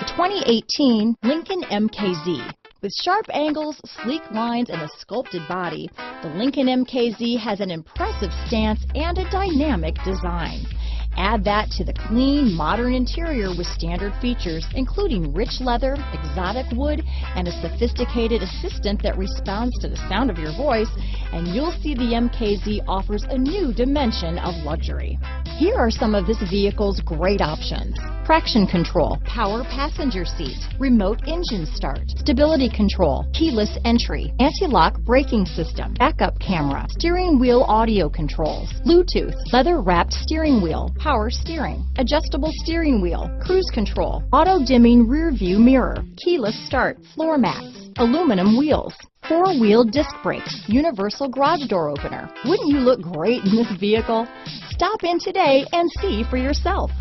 The 2018 Lincoln MKZ. With sharp angles, sleek lines, and a sculpted body, the Lincoln MKZ has an impressive stance and a dynamic design. Add that to the clean, modern interior with standard features, including rich leather, exotic wood, and a sophisticated assistant that responds to the sound of your voice, and you'll see the MKZ offers a new dimension of luxury. Here are some of this vehicle's great options: traction control, power passenger seat, remote engine start, stability control, keyless entry, anti-lock braking system, backup camera, steering wheel audio controls, Bluetooth, leather-wrapped steering wheel, power steering, adjustable steering wheel, cruise control, auto-dimming rear view mirror, keyless start, floor mats, aluminum wheels, four-wheel disc brakes, universal garage door opener. Wouldn't you look great in this vehicle? Stop in today and see for yourself.